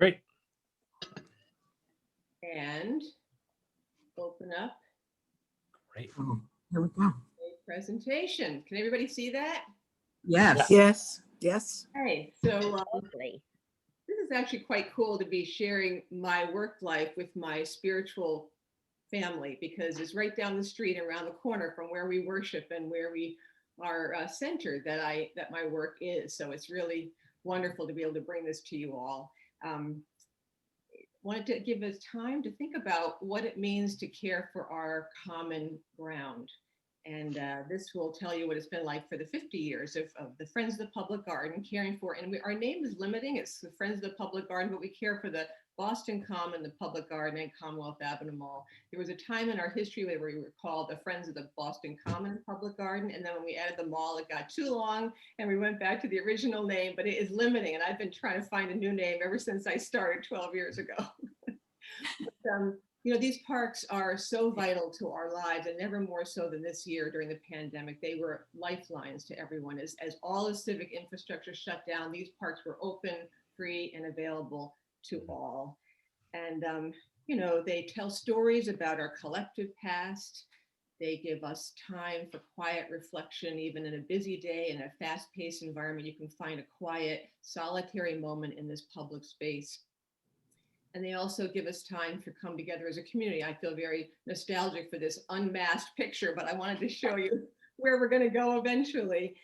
Great. And open up Great. Oh, here we go. a presentation. Can everybody see that? Yes. Yes. Hey, so Lovely. this is actually quite cool to be sharing my work life with my spiritual family, because it's right down the street, around the corner from where we worship and where we are centered, that my work is. So it's really wonderful to be able to bring this to you all. Wanted to give us time to think about what it means to care for our common ground. And this will tell you what it's been like for the 50 years of the Friends of the Public Garden, caring for, and our name is limiting, it's the Friends of the Public Garden, but we care for the Boston Common, the Public Garden, and Commonwealth Avenue Mall. There was a time in our history where we were called the Friends of the Boston Common Public Garden, and then when we added the mall, it got too long, and we went back to the original name, but it is limiting, and I've been trying to find a new name ever since I started 12 years ago. But, you know, these parks are so vital to our lives, and never more so than this year during the pandemic. They were lifelines to everyone. As all the civic infrastructure shut down, these parks were open, free, and available to all. And, you know, they tell stories about our collective past. They give us time for quiet reflection. Even in a busy day, in a fast-paced environment, you can find a quiet, solitary moment in this public space. And they also give us time to come together as a community. I feel very nostalgic for this unmasked picture, but I wanted to show you where we're going to go eventually.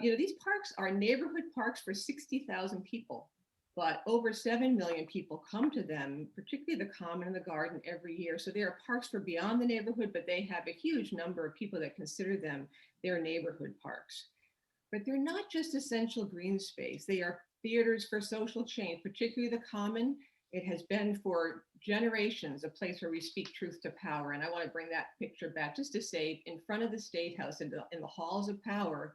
You know, these parks are neighborhood parks for 60,000 people, but over 7 million people come to them, particularly the Common and the Garden, every year. So they are parks for beyond the neighborhood, but they have a huge number of people that consider them their neighborhood parks. But they're not just essential green space. They are theaters for social change, particularly the Common. It has been for generations a place where we speak truth to power. And I want to bring that picture back just to say, in front of the State House, in the halls of power,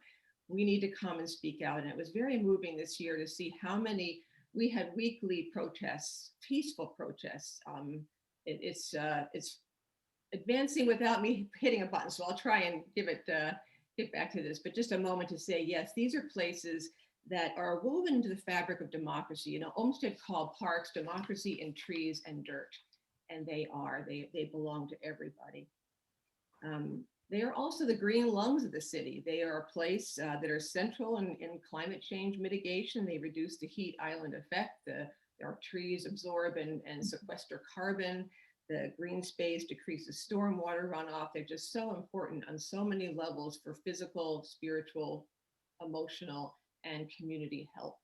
we need to come and speak out. And it was very moving this year to see how many, we had weekly protests, peaceful protests. It's advancing without me hitting a button. So I'll try and get back to this, but just a moment to say, yes, these are places that are woven into the fabric of democracy. You know, Olmsted called parks democracy in trees and dirt, and they are. They belong to everybody. They are also the green lungs of the city. They are a place that are central in climate change mitigation. They reduce the heat island effect. Our trees absorb and sequester carbon. The green space decreases stormwater runoff. They're just so important on so many levels for physical, spiritual, emotional, and community health.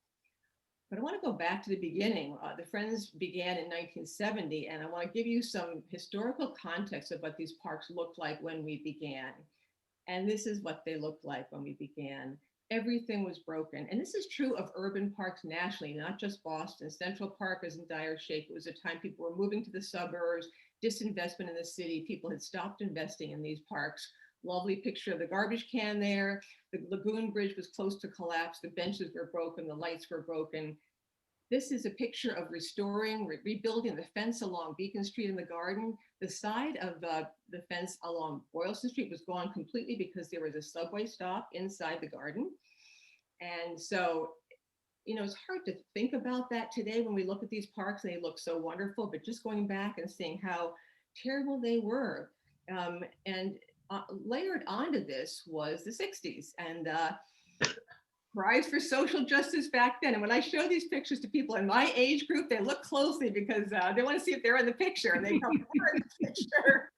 But I want to go back to the beginning. The Friends began in 1970, and I want to give you some historical context of what these parks looked like when we began. And this is what they looked like when we began. Everything was broken. And this is true of urban parks nationally, not just Boston. Central Park was in dire shape. It was a time people were moving to the suburbs, disinvestment in the city. People had stopped investing in these parks. Lovely picture of the garbage can there. The lagoon bridge was close to collapse. The benches were broken. The lights were broken. This is a picture of restoring, rebuilding the fence along Beacon Street in the Garden. The side of the fence along Boylston Street was gone completely because there was a subway stop inside the Garden. And so, you know, it's hard to think about that today when we look at these parks. They look so wonderful, but just going back and seeing how terrible they were. Layered onto this was the 60s and cries for social justice back then. And when I show these pictures to people in my age group, they look closely because they want to see if they're in the picture, and they come in the picture.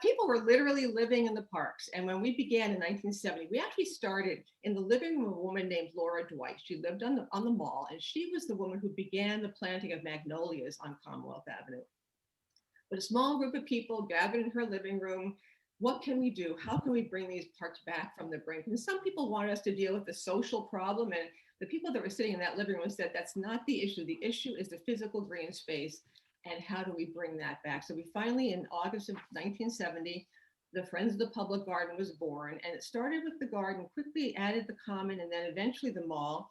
People were literally living in the parks. And when we began in 1970, we actually started in the living room of a woman named Laura Dwight. She lived on the mall, and she was the woman who began the planting of magnolias on Commonwealth Avenue. But a small group of people gathered in her living room. What can we do? How can we bring these parks back from the brink? And some people wanted us to deal with the social problem. And the people that were sitting in that living room said, that's not the issue. The issue is the physical green space. And how do we bring that back? So we finally, in August of 1970, the Friends of the Public Garden was born. And it started with the garden, quickly added the Common, and then eventually the mall.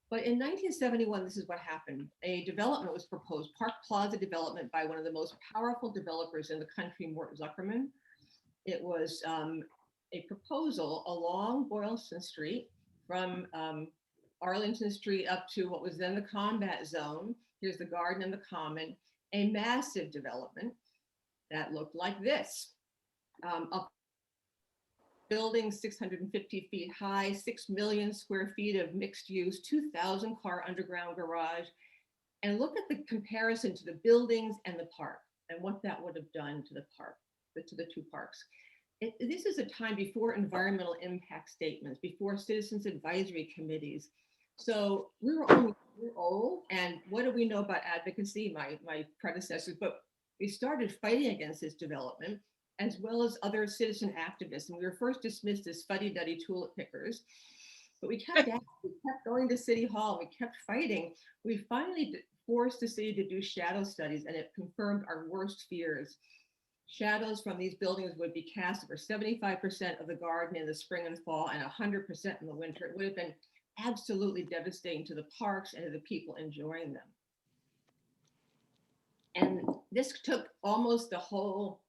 But in 1971, this is what happened. A development was proposed, Park Plaza development, by one of the most powerful developers in the country, Mort Zuckerman. It was a proposal along Boylston Street from Arlington Street up to what was then the combat zone. Here's the garden and the common, a massive development that looked like this. A building 650 feet high, 6 million square feet of mixed use, 2,000 car underground garage. And look at the comparison to the buildings and the park and what that would have done to the park, to the two parks. This is a time before environmental impact statements, before citizens advisory committees. So we're old, and what do we know about advocacy? My predecessors, but we started fighting against this development as well as other citizen activists. And we were first dismissed as fuddy-duddy tulip pickers, but we kept going to City Hall, we kept fighting. We finally forced the city to do shadow studies, and it confirmed our worst fears. Shadows from these buildings would be cast over 75% of the garden in the spring and fall and 100% in the winter. It would have been absolutely devastating to the parks and to the people enjoying them. And this took almost the whole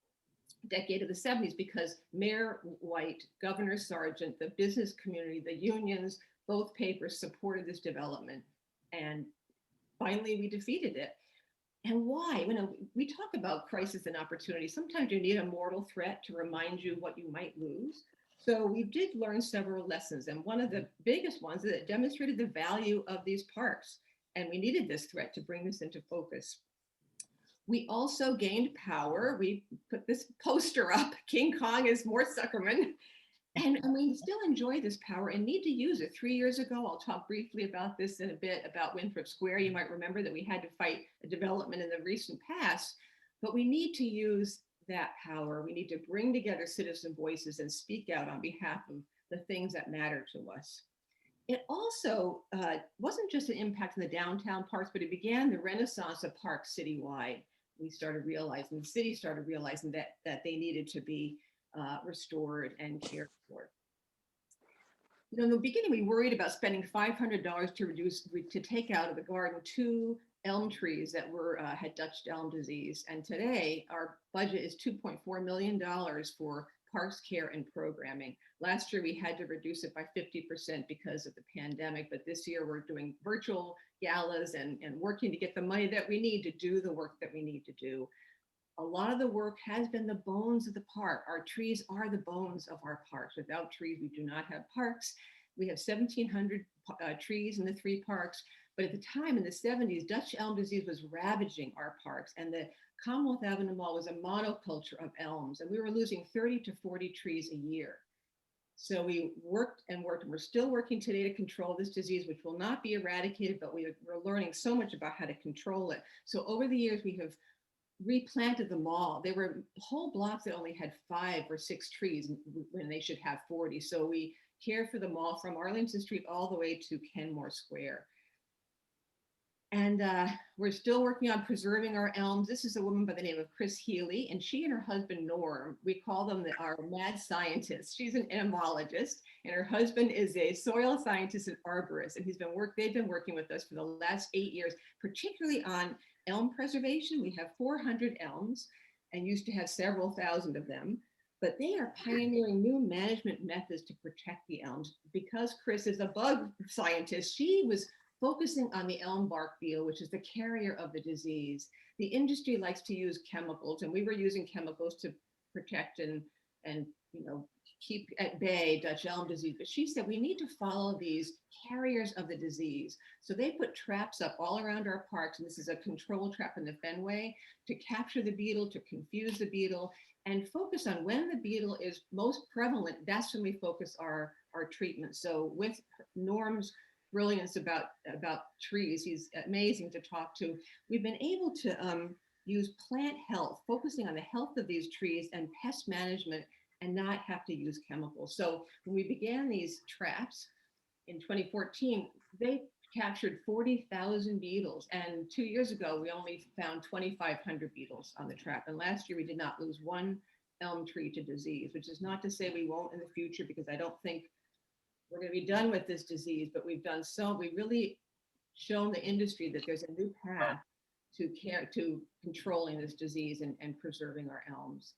decade of the 70s because Mayor White, Governor Sargent, the business community, the unions, both papers supported this development. And finally, we defeated it. And why? We talk about crisis and opportunity. Sometimes you need a mortal threat to remind you what you might lose. So we did learn several lessons. And one of the biggest ones is that it demonstrated the value of these parks. And we needed this threat to bring this into focus. We also gained power. We put this poster up, King Kong is Mort Zuckerman. And we still enjoy this power and need to use it. 3 years ago, I'll talk briefly about this in a bit, about Winthrop Square. You might remember that we had to fight a development in the recent past, but we need to use that power. We need to bring together citizen voices and speak out on behalf of the things that matter to us. It also wasn't just an impact on the downtown parks, but it began the renaissance of parks citywide. We started realizing, the city started realizing that they needed to be restored and cared for. You know, in the beginning, we worried about spending $500 to take out of the garden 2 elm trees that had Dutch elm disease. And today, our budget is $2.4 million for parks care and programming. Last year, we had to reduce it by 50% because of the pandemic, but this year we're doing virtual galas and working to get the money that we need to do the work that we need to do. A lot of the work has been the bones of the park. Our trees are the bones of our parks. Without trees, we do not have parks. We have 1,700 trees in the 3 parks. But at the time in the 70s, Dutch elm disease was ravaging our parks, and the Commonwealth Avenue Mall was a monoculture of elms, and we were losing 30 to 40 trees a year. So we worked and worked, and we're still working today to control this disease, which will not be eradicated, but we're learning so much about how to control it. So over the years, we have replanted the mall. There were whole blocks that only had 5 or 6 trees when they should have 40. So we care for the mall from Arlington Street all the way to Kenmore Square. And we're still working on preserving our elms. This is a woman by the name of Chris Healy, and she and her husband, Norm, we call them our mad scientists. She's an entomologist, and her husband is a soil scientist and arborist. And they've been working with us for the last 8 years, particularly on elm preservation. We have 400 elms and used to have several thousand of them, but they are pioneering new management methods to protect the elms. Because Chris is a bug scientist, she was focusing on the elm bark beetle, which is the carrier of the disease. The industry likes to use chemicals, and we were using chemicals to protect and keep at bay Dutch elm disease. But she said we need to follow these carriers of the disease. So they put traps up all around our parks, and this is a control trap in the Fenway, to capture the beetle, to confuse the beetle, and focus on when the beetle is most prevalent. That's when we focus our treatment. So with Norm's brilliance about trees, he's amazing to talk to. We've been able to use plant health, focusing on the health of these trees and pest management, and not have to use chemicals. So when we began these traps in 2014, they captured 40,000 beetles. And 2 years ago, we only found 2,500 beetles on the trap. And last year, we did not lose one elm tree to disease, which is not to say we won't in the future, because I don't think we're going to be done with this disease, but we've really shown the industry that there's a new path to controlling this disease and preserving our elms.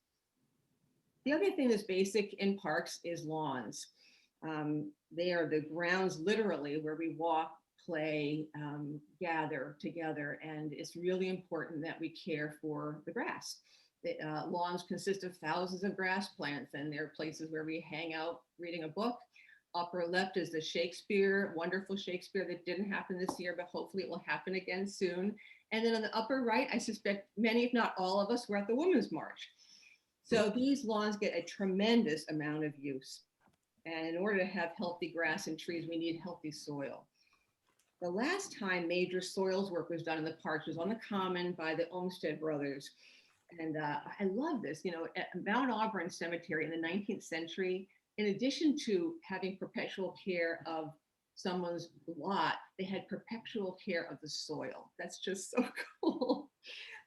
The other thing that's basic in parks is lawns. They are the grounds literally where we walk, play, gather together. And it's really important that we care for the grass. The lawns consist of thousands of grass plants, and they're places where we hang out reading a book. Upper left is the Shakespeare, wonderful Shakespeare that didn't happen this year, but hopefully it will happen again soon. And then on the upper right, I suspect many, if not all of us, were at the Women's March. So these lawns get a tremendous amount of use. And in order to have healthy grass and trees, we need healthy soil. The last time major soils work was done in the parks was on the Common by the Olmsted brothers. And I love this, you know, at Mount Auburn Cemetery in the 19th century, in addition to having perpetual care of someone's lot, they had perpetual care of the soil. That's just so cool.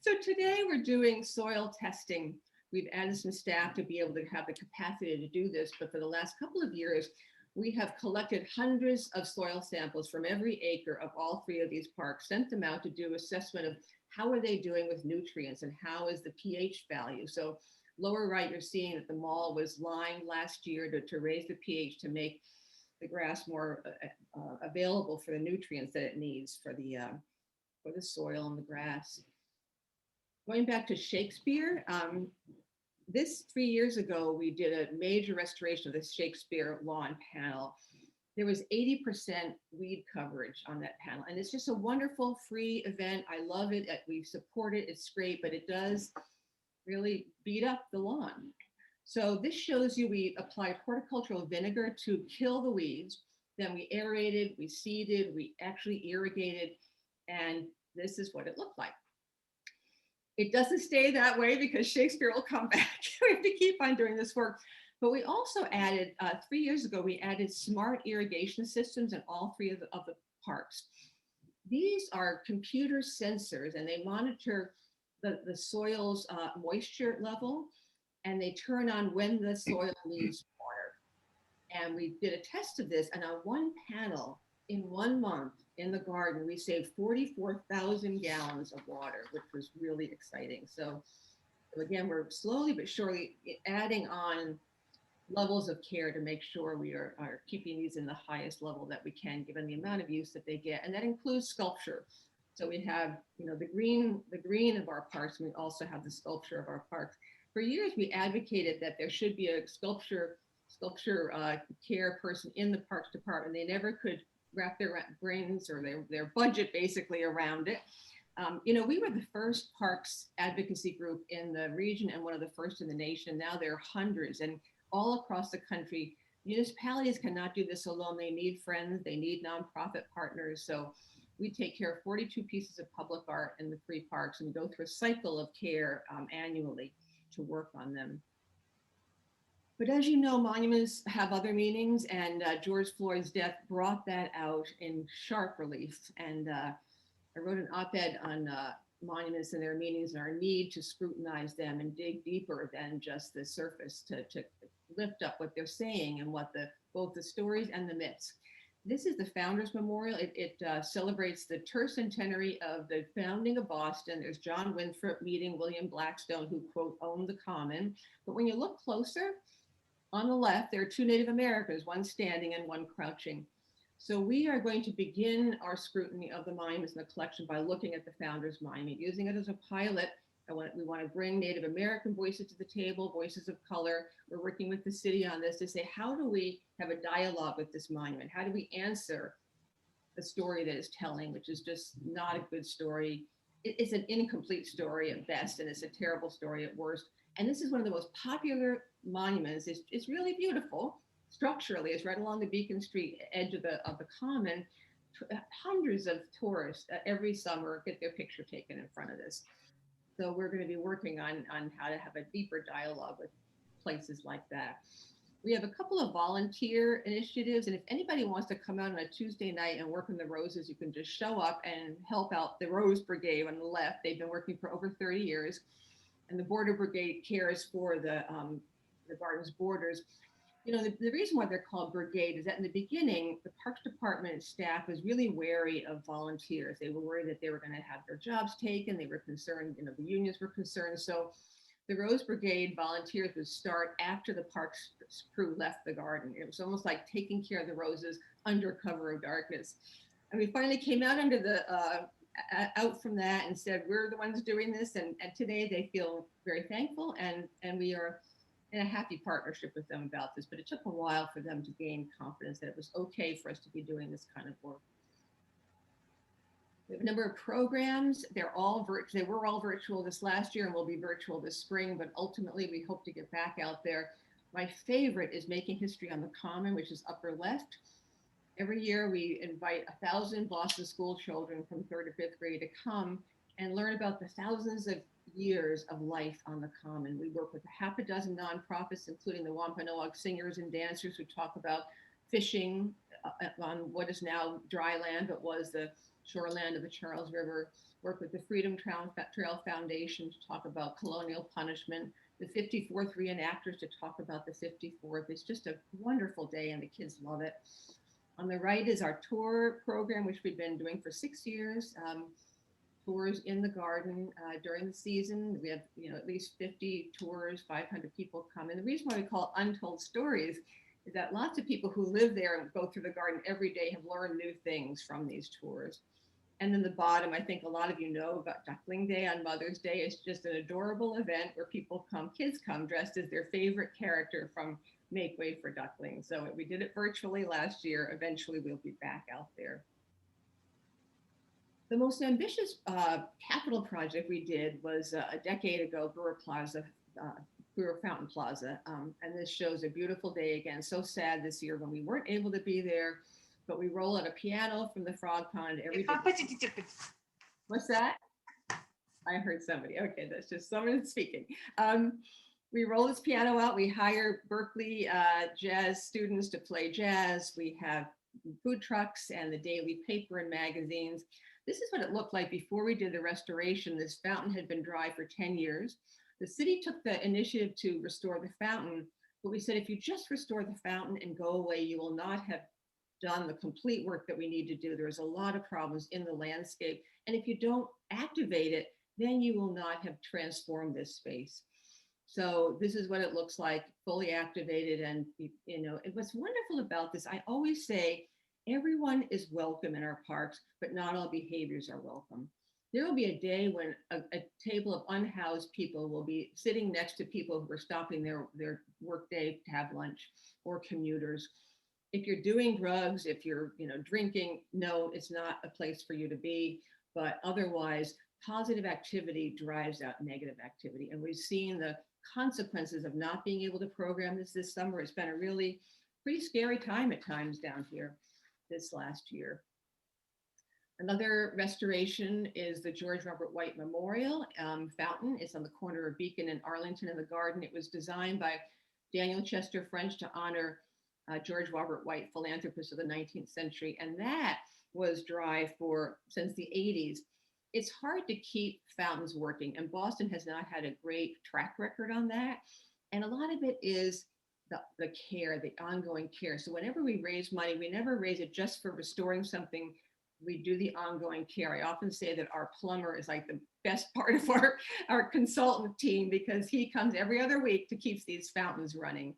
So today we're doing soil testing. We've added some staff to be able to have the capacity to do this, but for the last couple of years, we have collected hundreds of soil samples from every acre of all three of these parks, sent them out to do assessment of how are they doing with nutrients and how is the pH value. So lower right, you're seeing that the mall was lined last year to raise the pH to make the grass more available for the nutrients that it needs for the soil and the grass. Going back to Shakespeare, this 3 years ago, we did a major restoration of the Shakespeare lawn panel. There was 80% weed coverage on that panel. And it's just a wonderful free event. I love it. We support it. It's great, but it does really beat up the lawn. So this shows you we applied horticultural vinegar to kill the weeds. Then we aerated, we seeded, we actually irrigated, and this is what it looked like. It doesn't stay that way because Shakespeare will come back. We have to keep on doing this work. But we also added, 3 years ago, we added smart irrigation systems in all three of the parks. These are computer sensors, and they monitor the soil's moisture level, and they turn on when the soil needs water. And we did a test of this, and on one panel, in 1 month, in the garden, we saved 44,000 gallons of water, which was really exciting. So again, we're slowly but surely adding on levels of care to make sure we are keeping these in the highest level that we can, given the amount of use that they get. And that includes sculpture. So we have, you know, the green of our parks, and we also have the sculpture of our parks. For years, we advocated that there should be a sculpture care person in the parks department. They never could wrap their brains or their budget basically around it. You know, we were the first parks advocacy group in the region and one of the first in the nation. Now there are hundreds, and all across the country, municipalities cannot do this alone. They need friends, they need nonprofit partners. So we take care of 42 pieces of public art in the 3 parks and go through a cycle of care annually to work on them. But as you know, monuments have other meanings, and George Floyd's death brought that out in sharp relief. And I wrote an op-ed on monuments and their meanings and our need to scrutinize them and dig deeper than just the surface to lift up what they're saying and what both the stories and the myths. This is the Founders Memorial. It celebrates the tercentenary of the founding of Boston. There's John Winthrop meeting William Blackstone, who, quote, owned the Common. But when you look closer, on the left, there are 2 Native Americans, one standing and one crouching. So we are going to begin our scrutiny of the monuments in the collection by looking at the Founders Monument, using it as a pilot. We want to bring Native American voices to the table, voices of color. We're working with the city on this to say, how do we have a dialogue with this monument? How do we answer the story that it's telling, which is just not a good story? It's an incomplete story at best, and it's a terrible story at worst. And this is one of the most popular monuments. It's really beautiful. Structurally, it's right along the Beacon Street edge of the Common. Hundreds of tourists every summer get their picture taken in front of this. So we're going to be working on how to have a deeper dialogue with places like that. We have a couple of volunteer initiatives, and if anybody wants to come out on a Tuesday night and work on the roses, you can just show up and help out the Rose Brigade on the left. They've been working for over 30 years, and the Border Brigade cares for the garden's borders. You know, the reason why they're called brigade is that in the beginning, the Parks Department staff was really wary of volunteers. They were worried that they were going to have their jobs taken. They were concerned, you know, the unions were concerned. So the Rose Brigade volunteers would start after the parks crew left the garden. It was almost like taking care of the roses under cover of darkness. And we finally came out under the out from that and said we're the ones doing this. And today they feel very thankful, and we are in a happy partnership with them about this. But it took a while for them to gain confidence that it was okay for us to be doing this kind of work. We have a number of programs. They're all they were all virtual this last year and will be virtual this spring, but ultimately we hope to get back out there. My favorite is Making History on the Common, which is upper left. Every year we invite 1,000 Boston school children from 3rd to 5th grade to come and learn about the thousands of years of life on the Common. We work with a half a dozen nonprofits, including the Wampanoag singers and dancers who talk about fishing on what is now dry land, but was the shoreland of the Charles River. Work with the Freedom Trail Foundation to talk about colonial punishment, the 54th reenactors to talk about the 54th. It's just a wonderful day and the kids love it. On the right is our tour program, which we've been doing for 6 years. Tours in the garden during the season. We have, at least 50 tours, 500 people come. And the reason why we call it Untold Stories is that lots of people who live there and go through the garden every day have learned new things from these tours. And then the bottom, I think a lot of you know about Duckling Day on Mother's Day. It's just an adorable event where kids come dressed as their favorite character from Make Way for Ducklings. So we did it virtually last year. Eventually we'll be back out there. The most ambitious capital project we did was a decade ago, Brewer Fountain Plaza. And this shows a beautiful day again. So sad this year when we weren't able to be there, but we roll out a piano from the Frog Pond every day. What's that? I heard somebody. Okay, that's just someone speaking. We roll this piano out. We hire Berkeley jazz students to play jazz. We have food trucks and the daily paper and magazines. This is what it looked like before we did the restoration. This fountain had been dry for 10 years. The city took the initiative to restore the fountain, but we said, if you just restore the fountain and go away, you will not have done the complete work that we need to do. There's a lot of problems in the landscape. And if you don't activate it, then you will not have transformed this space. So this is what it looks like, fully activated. And, what's wonderful about this, I always say, everyone is welcome in our parks, but not all behaviors are welcome. There will be a day when a table of unhoused people will be sitting next to people who are stopping their work day to have lunch, or commuters. If you're doing drugs, if you're drinking, no, it's not a place for you to be. But otherwise, positive activity drives out negative activity. And we've seen the consequences of not being able to program this summer. It's been a really pretty scary time at times down here this last year. Another restoration is the George Robert White Memorial Fountain. It's on the corner of Beacon and Arlington in the garden. It was designed by Daniel Chester French to honor George Robert White, philanthropist of the 19th century. And that was dry since the 80s. It's hard to keep fountains working, and Boston has not had a great track record on that. And a lot of it is the care, the ongoing care. So whenever we raise money, we never raise it just for restoring something. We do the ongoing care. I often say that our plumber is like the best part of our consultant team, because he comes every other week to keep these fountains running.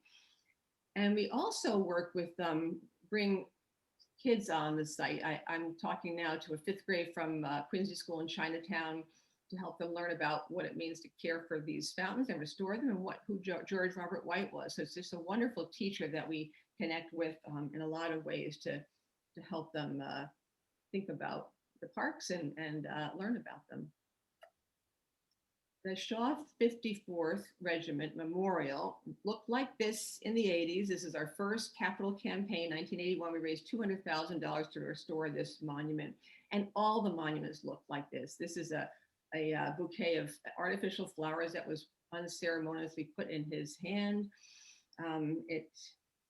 And we also work with bring kids on the site. I'm talking now to a 5th grade from Quincy School in Chinatown to help them learn about what it means to care for these fountains and restore them, and who George Robert White was. So it's just a wonderful teacher that we connect with in a lot of ways to help them think about the parks and learn about them. The Shaw 54th Regiment Memorial looked like this in the 80s. This is our first capital campaign. 1981, we raised $200,000 to restore this monument. And all the monuments look like this. This is a bouquet of artificial flowers that was unceremoniously put in his hand. It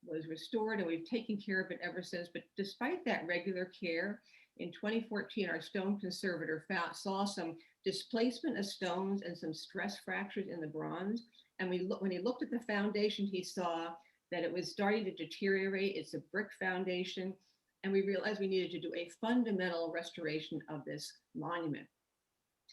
was restored, and we've taken care of it ever since. But despite that regular care, in 2014, our stone conservator saw some displacement of stones and some stress fractures in the bronze. And when he looked at the foundation, he saw that it was starting to deteriorate. It's a brick foundation. And we realized we needed to do a fundamental restoration of this monument,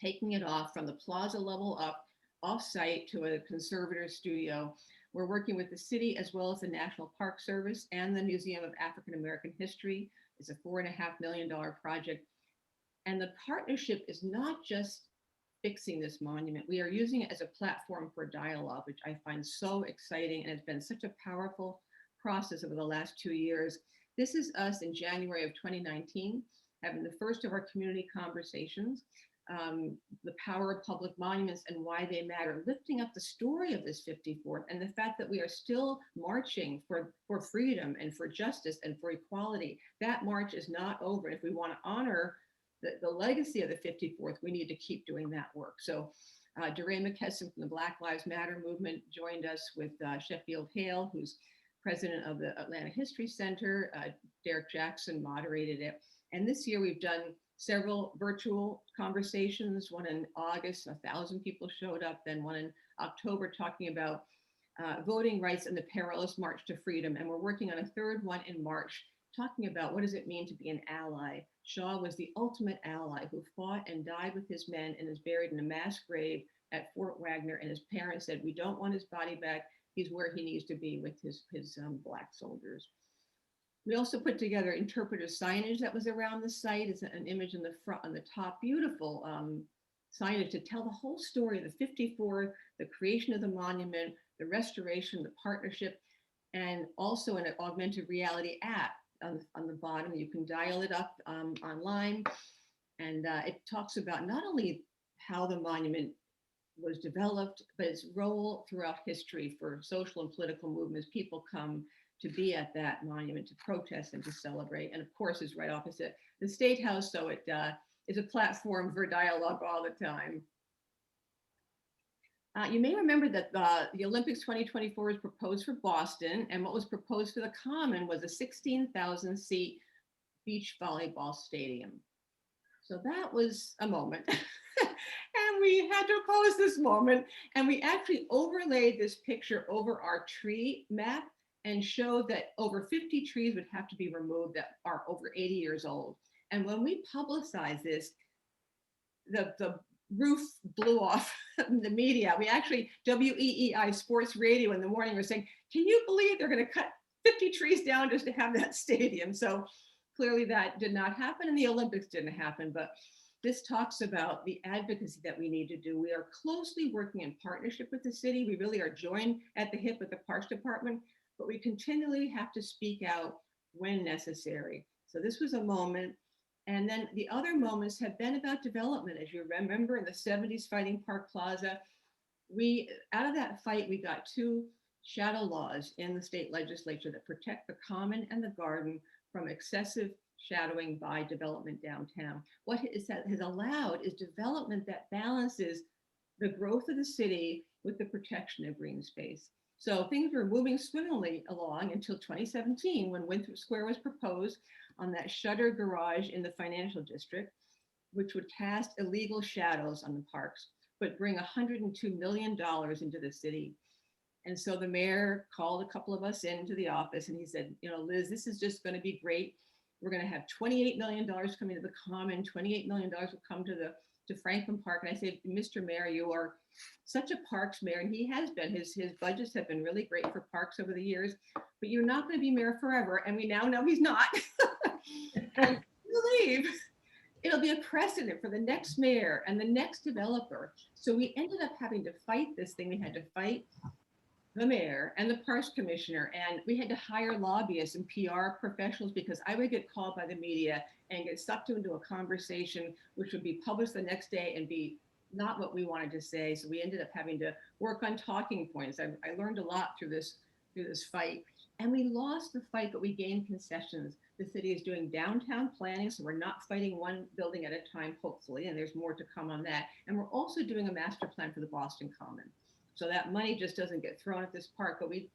taking it off from the plaza level up off-site to a conservator studio. We're working with the city as well as the National Park Service and the Museum of African American History. It's a $4.5 million project. And the partnership is not just fixing this monument. We are using it as a platform for dialogue, which I find so exciting. And it's been such a powerful process over the last 2 years. This is us in January of 2019, having the first of our community conversations, the power of public monuments and why they matter, lifting up the story of this 54th and the fact that we are still marching for freedom and for justice and for equality. That march is not over. If we want to honor the legacy of the 54th, we need to keep doing that work. So DeRay McKesson from the Black Lives Matter movement joined us with Sheffield Hale, who's president of the Atlanta History Center. Derek Jackson moderated it. And this year we've done several virtual conversations, one in August, 1,000 people showed up, then one in October talking about voting rights and the perilous march to freedom. And we're working on a third one in March, talking about what does it mean to be an ally. Shaw was the ultimate ally who fought and died with his men and is buried in a mass grave at Fort Wagner. And his parents said, we don't want his body back. He's where he needs to be with his Black soldiers. We also put together interpretive signage that was around the site. It's an image in the front, on the top, beautiful signage to tell the whole story of the 54th, the creation of the monument, the restoration, the partnership, and also an augmented reality app on the bottom. You can dial it up online. And it talks about not only how the monument was developed, but its role throughout history for social and political movements. People come to be at that monument to protest and to celebrate. And of course, it's right opposite the State House, so it is a platform for dialogue all the time. You may remember that the Olympics 2024 was proposed for Boston, and what was proposed for the Common was a 16,000 seat beach volleyball stadium. So that was a moment. And we had to oppose this moment. And we actually overlaid this picture over our tree map and showed that over 50 trees would have to be removed that are over 80 years old. And when we publicized this, the roof blew off the media. We actually, WEEI Sports Radio in the morning was saying, can you believe they're going to cut 50 trees down just to have that stadium? So clearly that did not happen, and the Olympics didn't happen. But this talks about the advocacy that we need to do. We are closely working in partnership with the city. We really are joined at the hip with the Parks Department, but we continually have to speak out when necessary. So this was a moment. And then the other moments have been about development. As you remember, in the 70s, fighting Park Plaza, out of that fight, we got 2 shadow laws in the state legislature that protect the Common and the Garden from excessive shadowing by development downtown. What it has allowed is development that balances the growth of the city with the protection of green space. So things were moving swimmingly along until 2017, when Winthrop Square was proposed on that shuttered garage in the financial district, which would cast illegal shadows on the parks, but bring $102 million into the city. And so the mayor called a couple of us into the office and he said, Liz, this is just going to be great. We're going to have $28 million coming to the Common, $28 million will come to Franklin Park. And I said, Mr. Mayor, you are such a parks mayor, and he has been. His budgets have been really great for parks over the years, but you're not going to be mayor forever. And we now know he's not. And I believe it'll be a precedent for the next mayor and the next developer. So we ended up having to fight this thing. We had to fight the mayor and the parks commissioner, and we had to hire lobbyists and PR professionals because I would get called by the media and get sucked into a conversation which would be published the next day and be not what we wanted to say. So we ended up having to work on talking points. I learned a lot through this fight, and we lost the fight, but we gained concessions. The city is doing downtown planning, so we're not fighting one building at a time, hopefully, and there's more to come on that. And we're also doing a master plan for the Boston Common. So that money just doesn't get thrown at this park, but we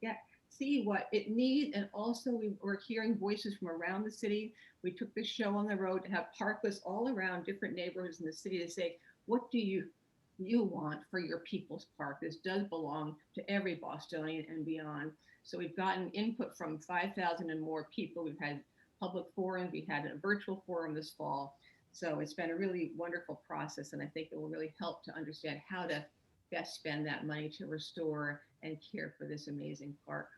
see what it needs. And also we're hearing voices from around the city. We took this show on the road to have park lists all around different neighborhoods in the city to say, what do you want for your people's park? This does belong to every Bostonian and beyond. So we've gotten input from 5,000 and more people. We've had public forums. We had a virtual forum this fall. So it's been a really wonderful process. And I think it will really help to understand how to best spend that money to restore and care for this amazing park.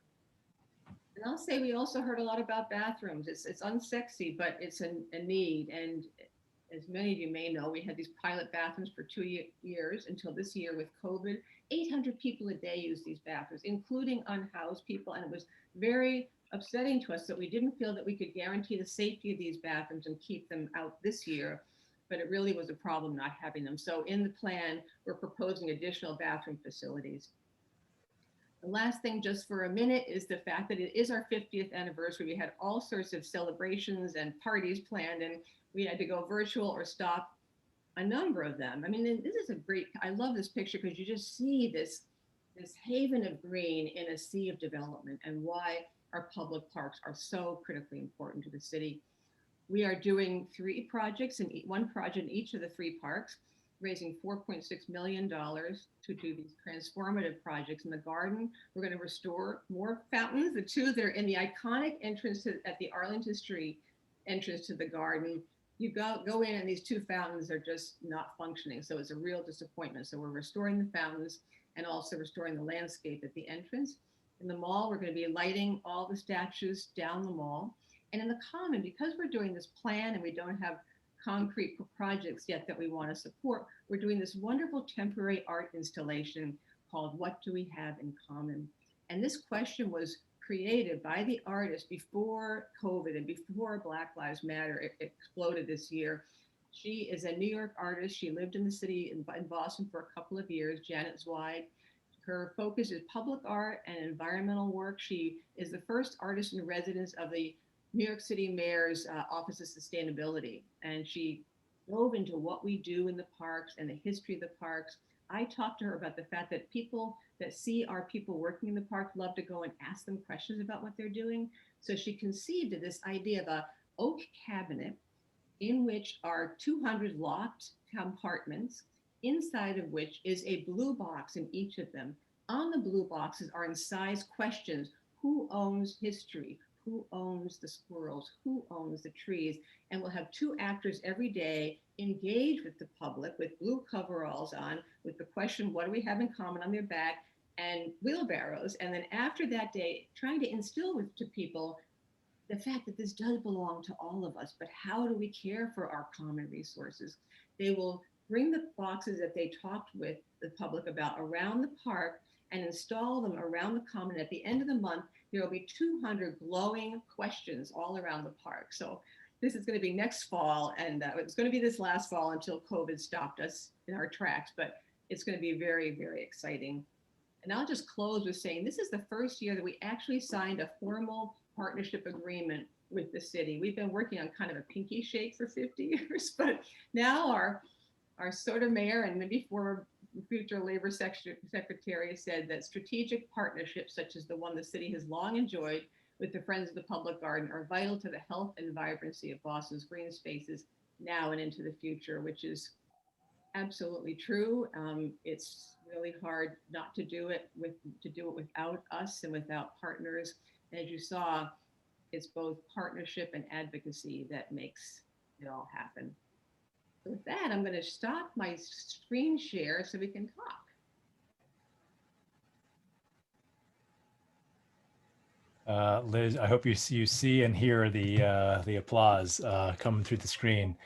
And I'll say we also heard a lot about bathrooms. It's unsexy, but it's a need. And as many of you may know, we had these pilot bathrooms for 2 years until this year with COVID. 800 people a day use these bathrooms, including unhoused people. And it was very upsetting to us that we didn't feel that we could guarantee the safety of these bathrooms and keep them out this year. But it really was a problem not having them. So in the plan, we're proposing additional bathroom facilities. The last thing, just for a minute, is the fact that it is our 50th anniversary. We had all sorts of celebrations and parties planned, and we had to go virtual or stop a number of them. I mean, this is a great, I love this picture because you just see this haven of green in a sea of development and why our public parks are so critically important to the city. We are doing 3 projects and one project in each of the 3 parks, raising $4.6 million to do these transformative projects. In the garden, we're going to restore more fountains. The 2 that are in the iconic entrance at the Arlington Street entrance to the garden. You go in and these 2 fountains are just not functioning. So it's a real disappointment. So we're restoring the fountains and also restoring the landscape at the entrance. In the mall, we're going to be lighting all the statues down the mall. And in the common, because we're doing this plan and we don't have concrete projects yet that we want to support, we're doing this wonderful temporary art installation called What Do We Have in Common? And this question was created by the artist before COVID and before Black Lives Matter exploded this year. She is a New York artist. She lived in the city in Boston for a couple of years, Janet Zweig. Her focus is public art and environmental work. She is the first artist in residence of the New York City Mayor's Office of Sustainability. And she dove into what we do in the parks and the history of the parks. I talked to her about the fact that people that see our people working in the park love to go and ask them questions about what they're doing. So she conceived of this idea of a oak cabinet in which are 200 locked compartments, inside of which is a blue box in each of them. On the blue boxes are incised questions. Who owns history? Who owns the squirrels? Who owns the trees? And we'll have 2 actors every day engage with the public with blue coveralls on with the question, what do we have in common, on their back, and wheelbarrows. And then after that day, trying to instill to people the fact that this does belong to all of us, but how do we care for our common resources? They will bring the boxes that they talked with the public about around the park and install them around the common. At the end of the month, there will be 200 glowing questions all around the park. So this is going to be next fall, and it's going to be this last fall until COVID stopped us in our tracks, but it's going to be very, very exciting. And I'll just close with saying this is the first year that we actually signed a formal partnership agreement with the city. We've been working on kind of a pinky shake for 50 years, but now our sort of mayor and maybe former future labor secretary said that strategic partnerships such as the one the city has long enjoyed with the Friends of the Public Garden are vital to the health and vibrancy of Boston's green spaces now and into the future, which is absolutely true. It's really hard not to do it without us and without partners. And as you saw, it's both partnership and advocacy that makes it all happen. So with that, I'm going to stop my screen share so we can talk. Liz, I hope you see and hear the applause coming through the screen.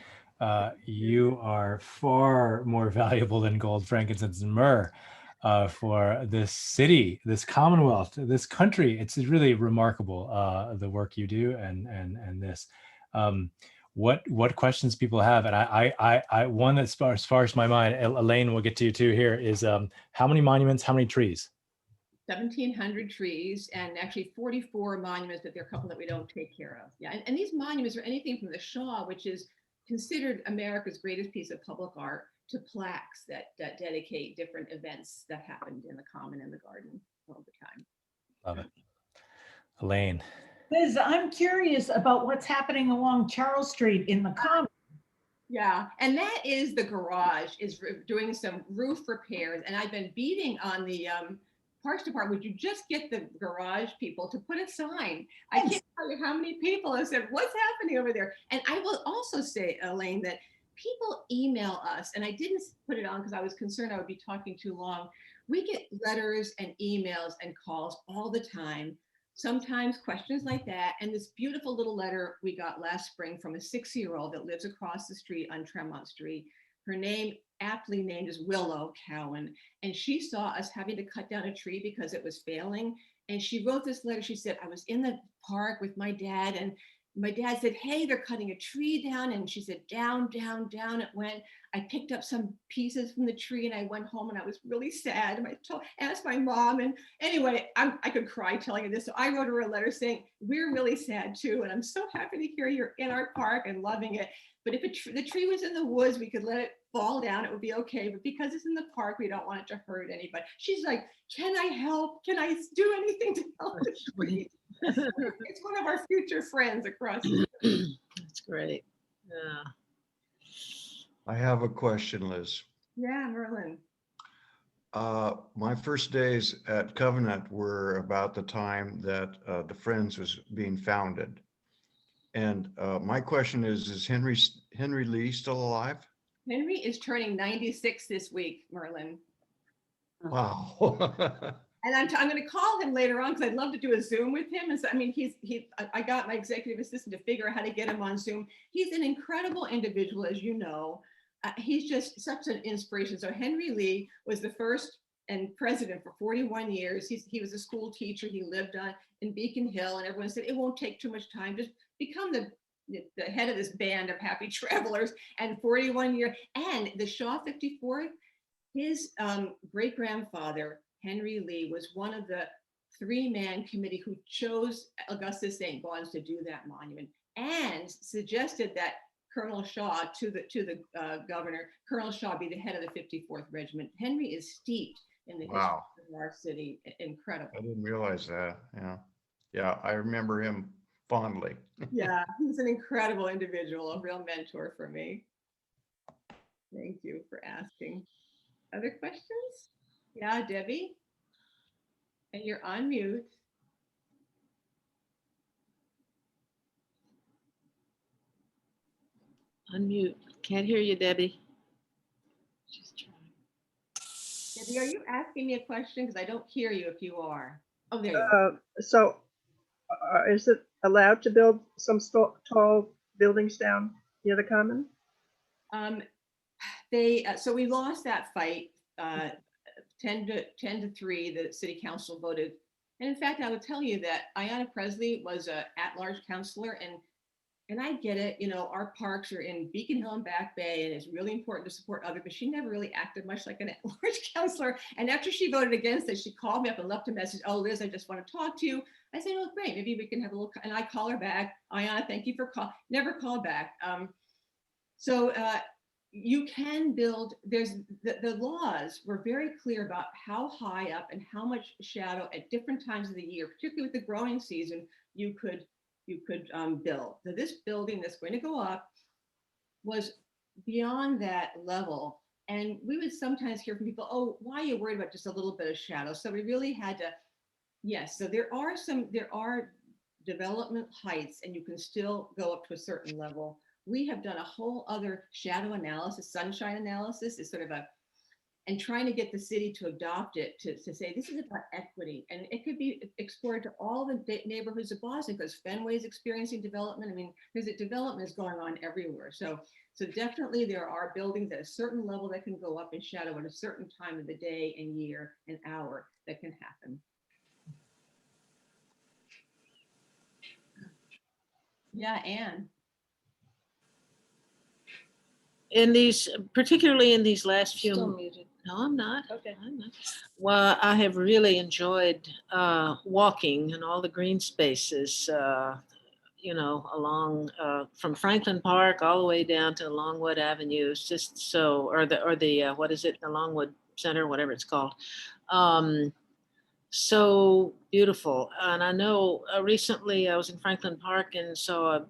You are far more valuable than gold, frankincense, and myrrh for this city, this Commonwealth, this country. It's really remarkable the work you do and this. What questions people have, and I one that's as far as my mind, Elaine, we'll get to you too here, is how many monuments, how many trees? 1,700 trees and actually 44 monuments, but there are a couple that we don't take care of. Yeah, and these monuments are anything from the Shaw, which is considered America's greatest piece of public art, to plaques that dedicate different events that happened in the common and the garden all the time. Love it. Elaine. Liz, I'm curious about what's happening along Charles Street in the common. Yeah, and that is the garage is doing some roof repairs, and I've been beating on the Parks Department. Would you just get the garage people to put a sign? I can't tell you how many people have said, what's happening over there? And I will also say, Elaine, that people email us, and I didn't put it on because I was concerned I would be talking too long. We get letters and emails and calls all the time, sometimes questions like that. And this beautiful little letter we got last spring from a 6-year-old that lives across the street on Tremont Street. Her name, aptly named, is Willow Cowan. And she saw us having to cut down a tree because it was failing. And she wrote this letter. She said, I was in the park with my dad, and my dad said, hey, they're cutting a tree down. And she said, down, down, down it went. I picked up some pieces from the tree and I went home and I was really sad. And I asked my mom. And anyway, I could cry telling her this. So I wrote her a letter saying, we're really sad too. And I'm so happy to hear you're in our park and loving it. But if the tree was in the woods, we could let it fall down. It would be okay. But because it's in the park, we don't want it to hurt anybody. She's like, can I help? Can I do anything to help the tree? It's one of our future friends across the street. That's great. Yeah. I have a question, Liz. Yeah, Merlin. My first days at Covenant were about the time that the Friends was being founded. And my question is Henry Lee still alive? Henry is turning 96 this week, Merlin. Wow. And I'm going to call him later on because I'd love to do a Zoom with him. And so, I mean, I got my executive assistant to figure out how to get him on Zoom. He's an incredible individual, as you know. He's just such an inspiration. So Henry Lee was the first and president for 41 years. He was a school teacher. He lived in Beacon Hill, and everyone said, it won't take too much time. Just become the head of this band of happy travelers. And 41 years, and the Shaw 54th, his great-grandfather, Henry Lee, was one of the 3-man committee who chose Augustus St. Bonds to do that monument and suggested that Colonel Shaw to the governor, Colonel Shaw be the head of the 54th Regiment. Henry is steeped in the history of our city. Incredible. I didn't realize that. Yeah. Yeah, I remember him fondly. Yeah, he's an incredible individual, a real mentor for me. Thank you for asking. Other questions? Yeah, Debbie? And you're on mute. Unmute. Can't hear you, Debbie. She's trying. Debbie, are you asking me a question? Because I don't hear you if you are. Oh, there you go. So is it allowed to build some tall buildings down near the common? So we lost that fight 10 to 3. The city council voted. And in fact, I would tell you that Ayanna Presley was an at-large councilor, and I get it, you know, our parks are in Beacon Hill and Back Bay, and it's really important to support others, but she never really acted much like an at-large councilor. And after she voted against it, she called me up and left a message. Oh, Liz, I just want to talk to you. I said, oh, great, maybe we can have a little, and I call her back. Ayanna, thank you for never call back. You can build, the laws were very clear about how high up and how much shadow at different times of the year, particularly with the growing season, you could build. So this building that's going to go up was beyond that level. And we would sometimes hear from people, oh, why are you worried about just a little bit of shadow? So we really had to, yes, so there are development heights, and you can still go up to a certain level. We have done a whole other shadow analysis, sunshine analysis is sort of and trying to get the city to adopt it, to say this is about equity, and it could be explored to all the neighborhoods of Boston, because Fenway is experiencing development. I mean, development is going on everywhere. So definitely there are buildings at a certain level that can go up in shadow at a certain time of the day and year and hour that can happen. Yeah, Anne. In these, particularly in these last few. Still muted. No, I'm not. Okay. I'm not. Well, I have really enjoyed walking in all the green spaces, you know, along from Franklin Park all the way down to Longwood Avenue. It's just so, or the what is it, the Longwood Center, whatever it's called. So beautiful. And I know recently I was in Franklin Park and saw a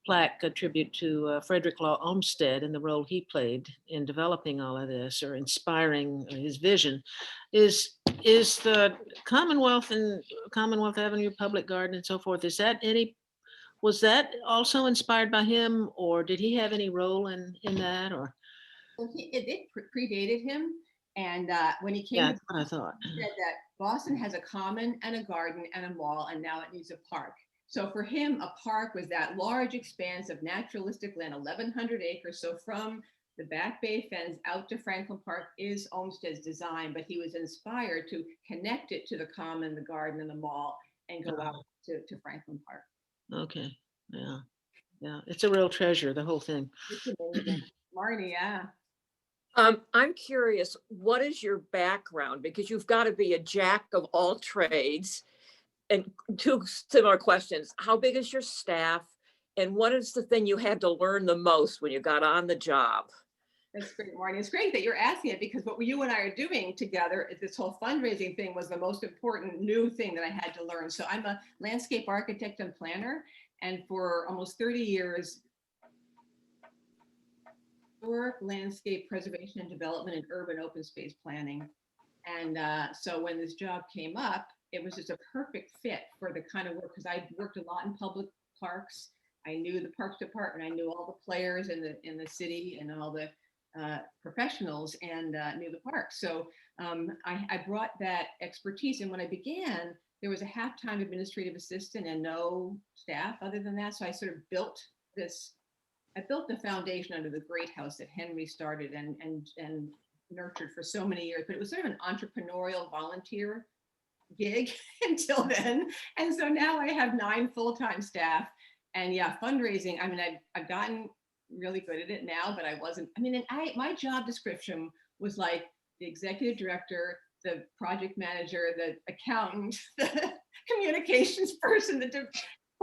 plaque, a tribute to Frederick Law Olmsted and the role he played in developing all of this, or inspiring his vision. Is the Commonwealth and Commonwealth Avenue Public Garden and so forth, is that Was that also inspired by him, or did he have any role in that? Or Well, it predated him. And when he came yeah, to that's what I thought. he said that Boston has a common and a garden and a mall, and now it needs a park. So for him, a park was that large expanse of naturalistic land, 1,100 acres. So from the Back Bay fence out to Franklin Park is Olmsted's design, but he was inspired to connect it to the common, the garden, and the mall, and go out to Franklin Park. Okay, yeah, yeah, it's a real treasure, the whole thing. It's amazing. Marnie, yeah. I'm curious, what is your background? Because you've got to be a jack of all trades. And two similar questions. How big is your staff? And what is the thing you had to learn the most when you got on the job? That's great, Marty. It's great that you're asking it, because what you and I are doing together is this whole fundraising thing was the most important new thing that I had to learn. So I'm a landscape architect and planner, and for almost 30 years, historic landscape preservation and development and urban open space planning. And so when this job came up, it was just a perfect fit for the kind of work, because I worked a lot in public parks. I knew the parks department. I knew all the players in the city and all the professionals, and knew the park. So I brought that expertise. And when I began, there was a half-time administrative assistant and no staff other than that. So I sort of built this. I built the foundation under the great house that Henry started and nurtured for so many years. But it was sort of an entrepreneurial volunteer gig until then. And so now I have 9 full-time staff. And yeah, fundraising, I mean, I've gotten really good at it now, but I wasn't. I mean, and my job description was like the executive director, the project manager, the accountant, the communications person, the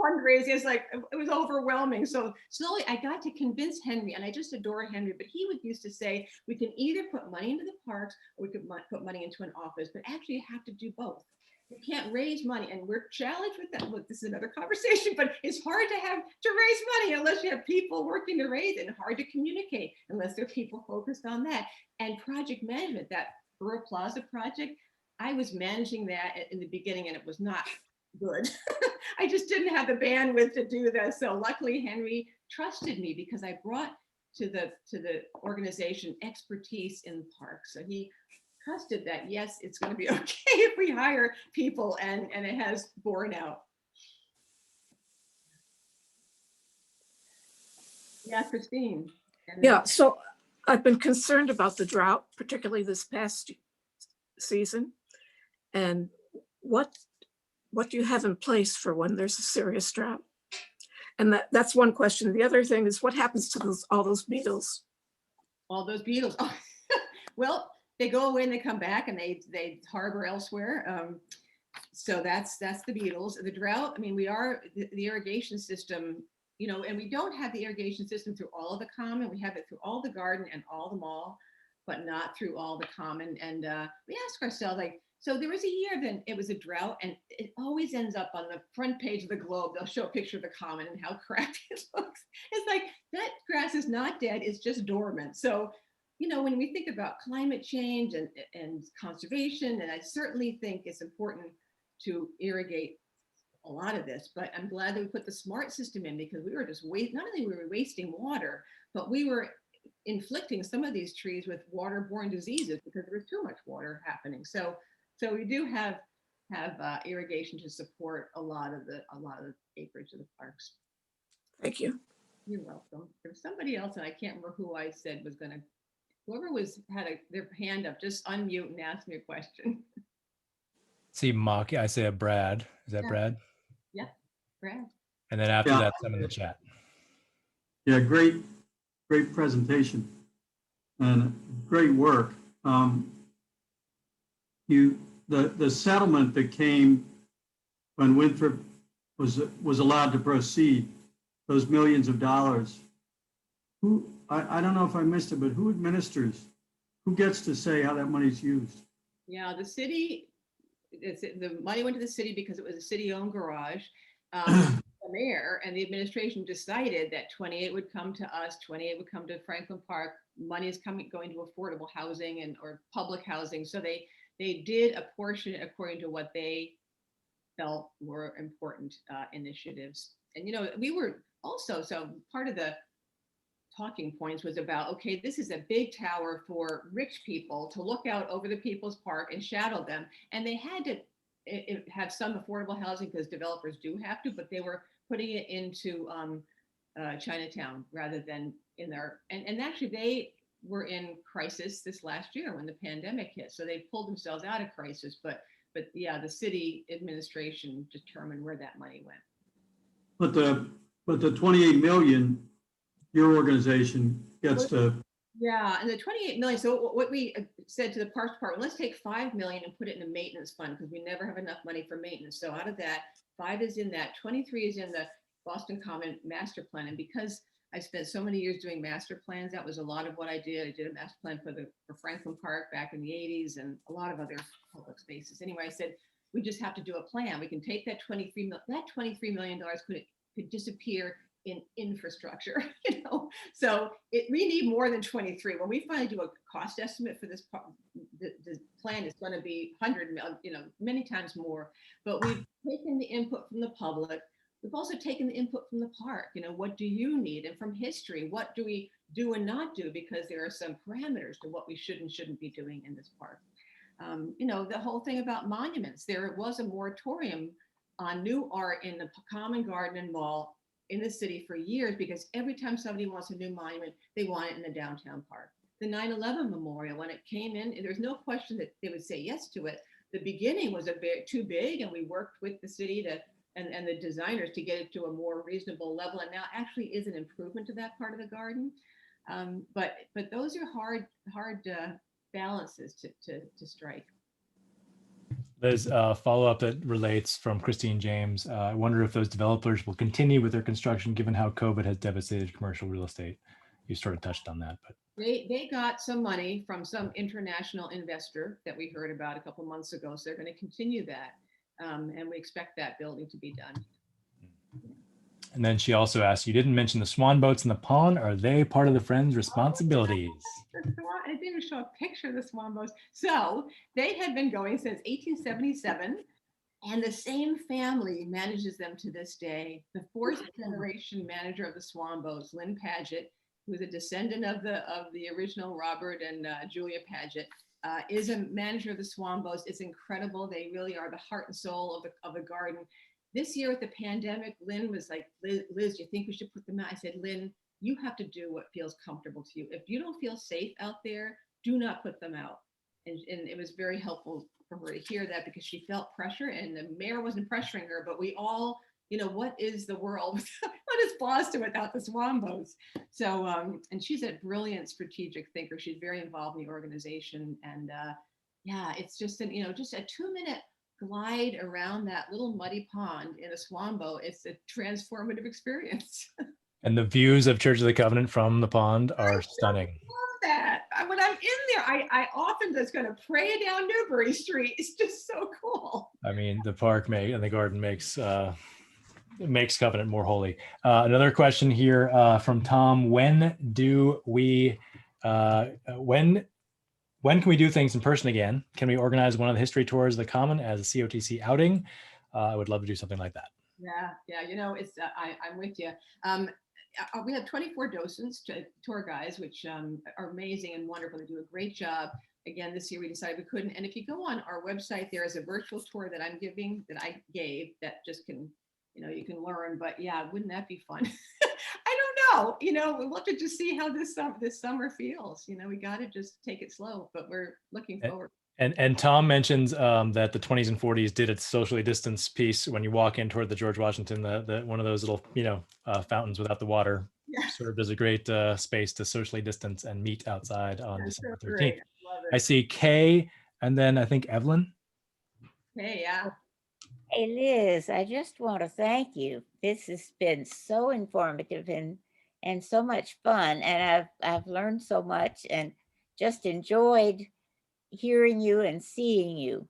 fundraising. It's like, it was overwhelming. So slowly I got to convince Henry, and I just adore Henry, but he would used to say, we can either put money into the parks or we could put money into an office, but actually you have to do both. You can't raise money, and we're challenged with that. Look, this is another conversation, but it's hard to raise money unless you have people working to raise it, and hard to communicate unless there are people focused on that. And project management, that Borough Plaza project, I was managing that in the beginning, and it was not good. I just didn't have the bandwidth to do that. So luckily Henry trusted me, because I brought to the organization expertise in the park. So he trusted that, yes, it's going to be okay if we hire people, and it has borne out. Yeah, Christine. Yeah, so I've been concerned about the drought, particularly this past season. And what do you have in place for when there's a serious drought? And that's one question. The other thing is, what happens to all those beetles? All those beetles. Oh, well, they go away and they come back, and they harbor elsewhere. So that's the beetles. The drought, I mean, we are the irrigation system, you know, and we don't have the irrigation system through all of the common. We have it through all the garden and all the mall, but not through all the common. And we ask ourselves, like, so there was a year then it was a drought, and it always ends up on the front page of the Globe. They'll show a picture of the common and how crappy it looks. It's like, that grass is not dead, it's just dormant. So, you know, when we think about climate change and conservation, and I certainly think it's important to irrigate a lot of this, but I'm glad that we put the smart system in, because we were just not only were we wasting water, but we were inflicting some of these trees with waterborne diseases because there was too much water happening. So we do have irrigation to support a lot of the acreage of the parks. Thank you. You're welcome. There was somebody else, and I can't remember who I said was going to. Whoever had their hand up, just unmute and ask me a question. See, Mock, I say a Brad. Is that Yeah. Brad? Yeah, Brad. And then after Yeah. that, some in the chat. Yeah, great presentation and great work. The settlement that came when Winthrop was allowed to proceed, those millions of dollars. I don't know if I missed it, but who administers? Who gets to say how that money's used? Yeah, the city. The money went to the city because it was a city-owned garage. The mayor and the administration decided that 28 would come to us, 28 would come to Franklin Park. Money is going to affordable housing or public housing. So they did apportion it according to what they felt were important initiatives. And, we were also, so part of the talking points was about, okay, this is a big tower for rich people to look out over the People's Park and shadow them. And they had to have some affordable housing because developers do have to, but they were putting it into Chinatown rather than in there. And actually they were in crisis this last year when the pandemic hit. So they pulled themselves out of crisis, but yeah, the city administration determined where that money went. But the 28 million, your organization gets to, Yeah, and the 28 million. So what we said to the Parks Department, let's take 5 million and put it in a maintenance fund because we never have enough money for maintenance. So out of that, 5 is in that, 23 is in the Boston Common master plan. And because I spent so many years doing master plans, that was a lot of what I did. I did a master plan for Franklin Park back in the 80s and a lot of other public spaces. Anyway, I said, we just have to do a plan. We can take that $23 million could disappear in infrastructure, So we need more than 23. When we finally do a cost estimate for this, the plan is going to be 100 million, many times more. But we've taken the input from the public. We've also taken the input from the park. What do you need? And from history, what do we do and not do? Because there are some parameters to what we should and shouldn't be doing in this park. The whole thing about monuments. There was a moratorium on new art in the Common Garden and Mall in the city for years because every time somebody wants a new monument, they want it in the downtown park. The 9/11 memorial, when it came in, there's no question that they would say yes to it. The beginning was a bit too big, and we worked with the city and the designers to get it to a more reasonable level. And now actually is an improvement to that part of the garden. But those are hard balances to strike. Liz, follow-up that relates from Christine James. I wonder if those developers will continue with their construction given how COVID has devastated commercial real estate. You sort of touched on that, but they got some money from some international investor that we heard about a couple months ago. So they're going to continue that. And we expect that building to be done. And then she also asked, you didn't mention the swan boats in the pond. Are they part of the Friends' responsibilities? I didn't even show a picture of the swan boats. So they had been going since 1877, and the same family manages them to this day. The fourth generation manager of the swan boats, Lynn Paget, who is a descendant of the original Robert and Julia Paget, is a manager of the swan boats. It's incredible. They really are the heart and soul of the garden. This year with the pandemic, Lynn was like, Liz, do you think we should put them out? I said, Lynn, you have to do what feels comfortable to you. If you don't feel safe out there, do not put them out. And it was very helpful for her to hear that because she felt pressure and the mayor wasn't pressuring her, but we all, what is the world? What is Boston without the swan boats? So, and she's a brilliant strategic thinker. She's very involved in the organization. And yeah, it's just, just a 2-minute glide around that little muddy pond in a swan boat. It's a transformative experience. And the views of Church of the Covenant from the pond are stunning. I love that. When I'm in there, I often just going to pray down Newbury Street. It's just so cool. I mean, the park and the garden makes Covenant more holy. Another question here from Tom: when can we do things in person again? Can we organize one of the history tours of the Common as a COTC outing? I would love to do something like that. Yeah, it's I'm with you. We have 24 docents, tour guides, which are amazing and wonderful. They do a great job. Again, this year we decided we couldn't. And if you go on our website, there is a virtual tour that I gave that just can, you can learn. But yeah, wouldn't that be fun? I don't know. We'll have to just see how this summer feels. We got to just take it slow, but we're looking forward. And Tom mentions that the 20s and 40s did its socially distanced piece when you walk in toward the George Washington, the one of those little fountains without the water, served as a great space to socially distance and meet outside on December 13th. I see Kay, and then I think Evelyn. Hey, yeah. Hey, Liz, I just want to thank you. This has been so informative and so much fun, and I've learned so much and just enjoyed hearing you and seeing you.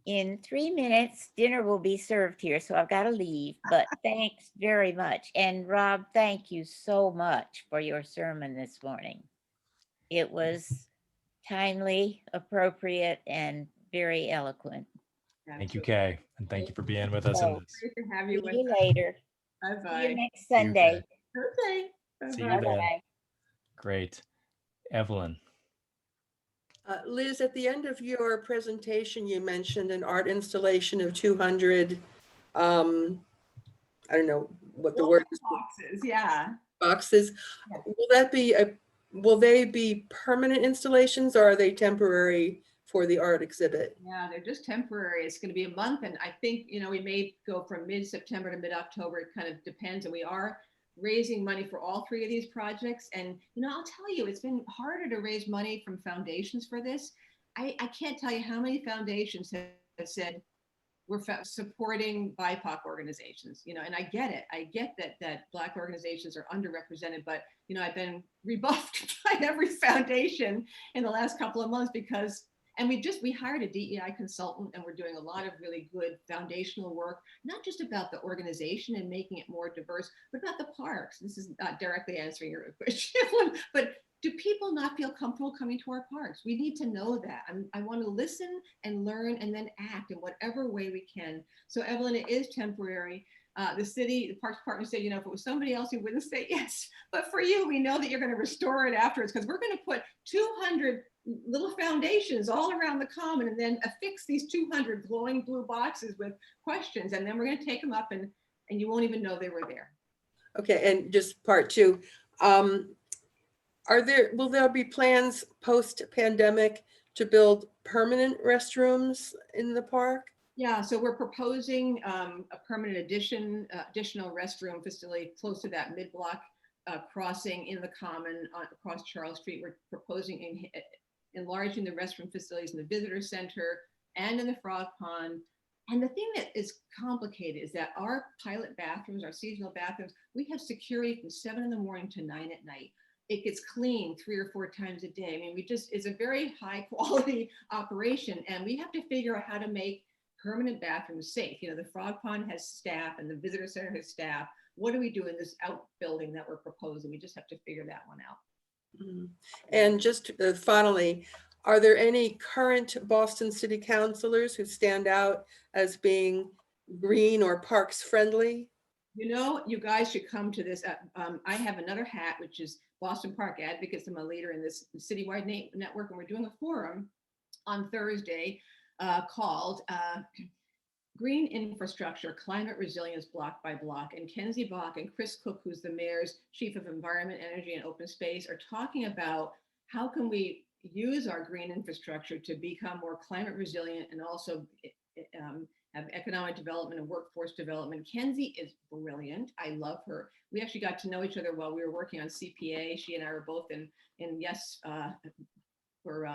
In 3 minutes, dinner will be served here, so I've got to leave, but thanks very much. And Rob, thank you so much for your sermon this morning. It was timely, appropriate, and very eloquent. Thank you, Absolutely. Kay, and thank you for being with us in So, this. Great to have see you with you us. later. See you Bye-bye. next See you, Sunday. Kay. Okay. See you Bye-bye. then. Bye-bye. Great. Evelyn. Liz, at the end of your presentation, you mentioned an art installation of 200, I don't know what the word is, Boxes, yeah. boxes. Yeah. Will they be permanent installations or are they temporary for the art exhibit? Yeah, they're just temporary. It's going to be a month. And I think, we may go from mid-September to mid-October. It kind of depends. And we are raising money for all three of these projects. And, I'll tell you, it's been harder to raise money from foundations for this. I can't tell you how many foundations have said, we're supporting BIPOC organizations, and I get it. I get that Black organizations are underrepresented, but, I've been rebuffed by every foundation in the last couple of months because, and we hired a DEI consultant and we're doing a lot of really good foundational work, not just about the organization and making it more diverse, but about the parks. This is not directly answering your question, but do people not feel comfortable coming to our parks? We need to know that. I want to listen and learn and then act in whatever way we can. So Evelyn, it is temporary. The Parks Department said, if it was somebody else, we wouldn't say yes. But for you, we know that you're going to restore it afterwards because we're going to put 200 little foundations all around the common and then affix these 200 glowing blue boxes with questions. And then we're going to take them up and you won't even know they were there. Okay, and just part two. Will there be plans post-pandemic to build permanent restrooms in the park? Yeah, so we're proposing a permanent additional restroom facility close to that mid-block crossing in the common across Charles Street. We're proposing enlarging the restroom facilities in the visitor center and in the frog pond. And the thing that is complicated is that our pilot bathrooms, our seasonal bathrooms, we have security from 7 in the morning to 9 at night. It gets cleaned 3 or 4 times a day. I mean, it's a very high quality operation and we have to figure out how to make permanent bathrooms safe. The frog pond has staff and the visitor center has staff. What do we do in this outbuilding that we're proposing? We just have to figure that one out. Mm-hmm. And just finally, are there any current Boston City Councilors who stand out as being green or parks friendly? You guys should come to this. I have another hat, which is Boston Park Advocates. I'm a leader in this citywide network, and we're doing a forum on Thursday called Green Infrastructure, Climate Resilience Block by Block. And Kenzie Bach and Chris Cook, who's the mayor's chief of environment, energy, and open space, are talking about how can we use our green infrastructure to become more climate resilient and also have economic development and workforce development. Kenzie is brilliant. I love her. We actually got to know each other while we were working on CPA. She and I were both in Yes for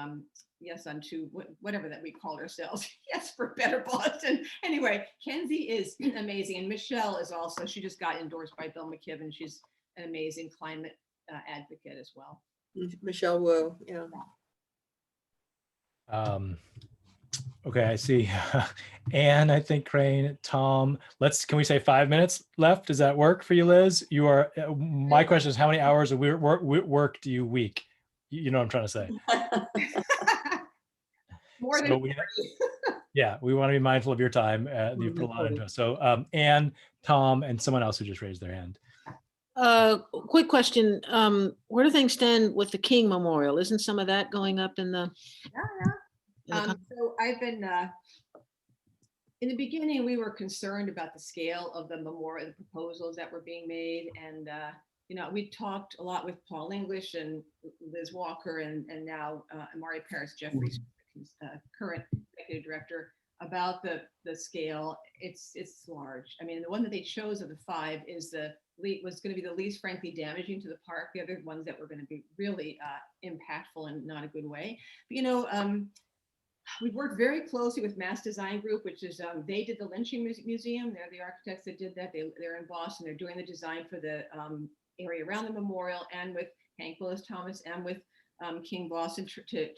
Yes Unto whatever that we called ourselves. Yes for Better Boston. Anyway, Kenzie is amazing, and Michelle is also. She just got endorsed by Bill McKibben. She's an amazing climate advocate as well. Michelle Wu, yeah. Okay, I see. Anne, I think Crane, Tom. Can we say 5 minutes left? Does that work for you, Liz? My question is, how many hours of work do you week? You know what I'm trying to say. More than yeah, we want to be mindful of your time. You've put a lot into it. So Anne, Tom, and someone else who just raised their hand. Quick question. Where do things stand with the King Memorial? Isn't some of that going up in the? So I've been, in the beginning, we were concerned about the scale of the memorial, the proposals that were being made. And, we talked a lot with Paul English and Liz Walker and now Amari Paris Jeffries, current executive director, about the scale. It's large. I mean, the one that they chose of the 5 was going to be the least frankly damaging to the park. The other ones that were going to be really impactful in not a good way. But, we've worked very closely with Mass Design Group, which is, they did the Lynching Museum. They're the architects that did that. They're in Boston. They're doing the design for the area around the memorial, and with Hank Willis Thomas and with King Boston to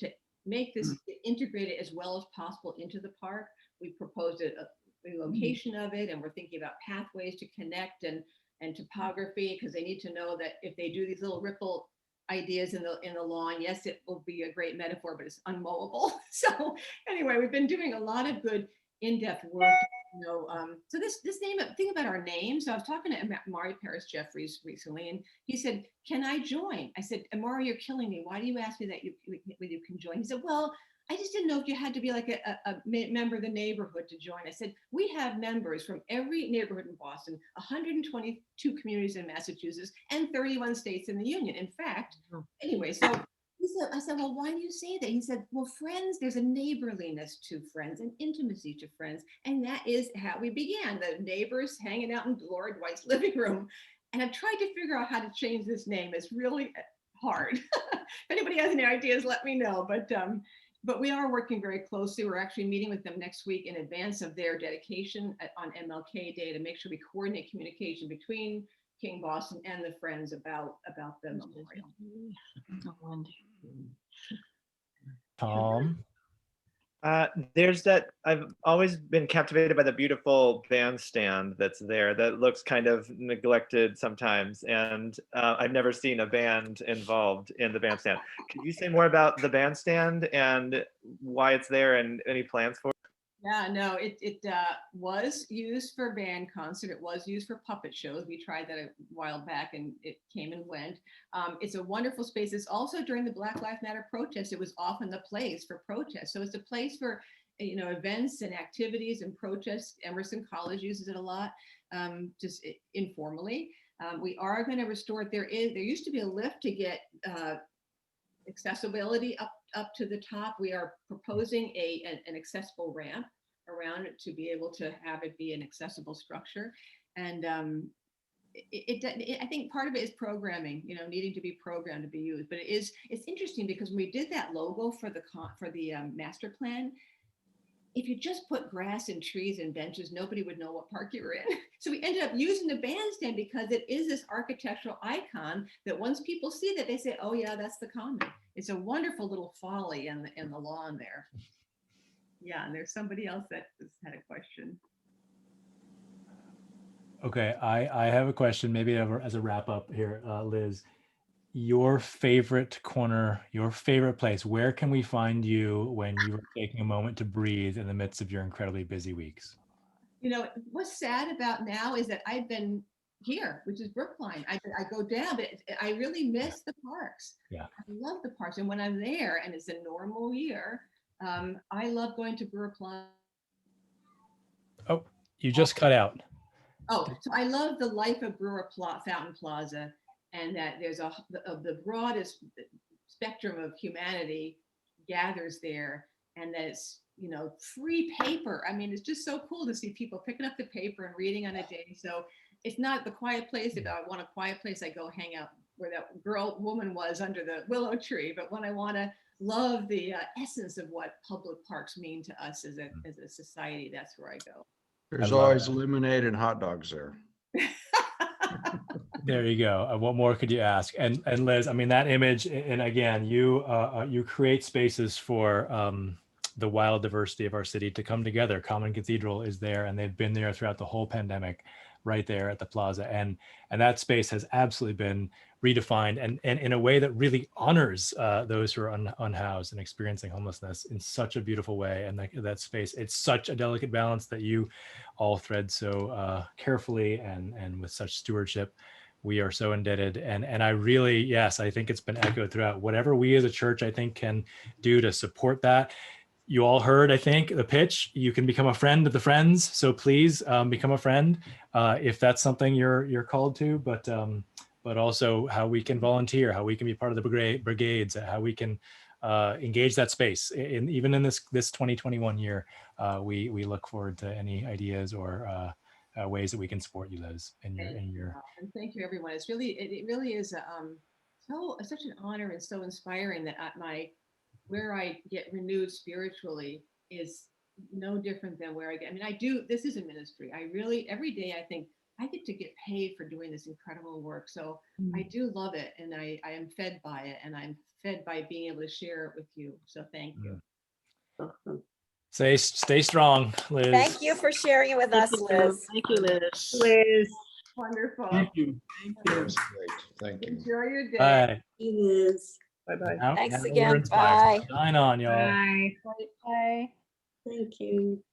make this integrated as well as possible into the park. We proposed a relocation of it, and we're thinking about pathways to connect and topography, because they need to know that if they do these little ripple ideas in the lawn, yes, it will be a great metaphor, but it's unmowable. So anyway, we've been doing a lot of good in-depth work. So this thing about our names. So I was talking to Mari Paris Jeffries recently, and he said, "Can I join?" I said, "Mari, you're killing me. Why do you ask me that whether you can join?" He said, "Well, I just didn't know if you had to be like a member of the neighborhood to join." I said, "We have members from every neighborhood in Boston, 122 communities in Massachusetts, and 31 states in the union. In fact, anyway, so I said, "Well, why do you say that?" He said, "Well, friends, there's a neighborliness to friends and intimacy to friends. And that is how we began, the neighbors hanging out in Laura Dwight's living room." And I've tried to figure out how to change this name. It's really hard. If anybody has any ideas, let me know. But we are working very closely. We're actually meeting with them next week in advance of their dedication on MLK Day to make sure we coordinate communication between King Boston and the Friends about the memorial. Tom? There's that, I've always been captivated by the beautiful bandstand that's there that looks kind of neglected sometimes. And I've never seen a band involved in the bandstand. Could you say more about the bandstand and why it's there and any plans for it? Yeah, no, it was used for band concert. It was used for puppet shows. We tried that a while back and it came and went. It's a wonderful space. It's also during the Black Lives Matter protests. It was often the place for protests. So it's a place for, events and activities and protests. Emerson College uses it a lot, just informally. We are going to restore it. There used to be a lift to get accessibility up to the top. We are proposing an accessible ramp around it to be able to have it be an accessible structure. And I think part of it is programming, needing to be programmed to be used. But it's interesting because when we did that logo for the master plan, if you just put grass and trees and benches, nobody would know what park you were in. So we ended up using the bandstand because it is this architectural icon that once people see that, they say, "Oh yeah, that's the Common." It's a wonderful little folly in the lawn there. Yeah, and there's somebody else that has had a question. Okay, I have a question, maybe as a wrap up here, Liz. Your favorite corner, your favorite place, where can we find you when you are taking a moment to breathe in the midst of your incredibly busy weeks? What's sad about now is that I've been here, which is Brookline. I go down, but I really miss the parks. Yeah. I love the parks. And when I'm there and it's a normal year, I love going to Brewer Plaza. Oh, you just cut out. Oh, so I love the life of Brewer Fountain Plaza, and that there's the broadest spectrum of humanity gathers there, and that it's free paper. I mean, it's just so cool to see people picking up the paper and reading on a day. So it's not the quiet place. If I want a quiet place, I go hang out where that woman was under the willow tree. But when I want to love the essence of what public parks mean to us as a society, that's where I go. There's always lemonade and hot dogs there. There you go. What more could you ask? And Liz, I mean, that image, and again, you create spaces for the wild diversity of our city to come together. Common Cathedral is there, and they've been there throughout the whole pandemic, right there at the plaza. And that space has absolutely been redefined and in a way that really honors those who are unhoused and experiencing homelessness in such a beautiful way. And that space, it's such a delicate balance that you all thread so carefully and with such stewardship. We are so indebted. And I really, yes, I think it's been echoed throughout. Whatever we as a church, I think, can do to support that. You all heard, I think, the pitch. You can become a friend of the Friends. So please become a friend if that's something you're called to. But also how we can volunteer, how we can be part of the brigades, how we can engage that space. Even in this 2021 year, we look forward to any ideas or ways that we can support you, Liz, in your. And thank you, everyone. It really is such an honor and so inspiring that where I get renewed spiritually is no different than where I get. I mean, this is a ministry. Every day I think I get to get paid for doing this incredible work. So I do love it, and I am fed by it, and I'm fed by being able to share it with you. So thank you. Stay strong, Liz. Thank you for sharing it with us, Liz. Thank you, Liz. Liz. Wonderful. Thank you. That's great. Thank you. Enjoy your day. Bye. Liz. Bye-bye. Now Thanks we're again. inspired. Bye. Shine on, y'all. Bye. Bye. Thank you.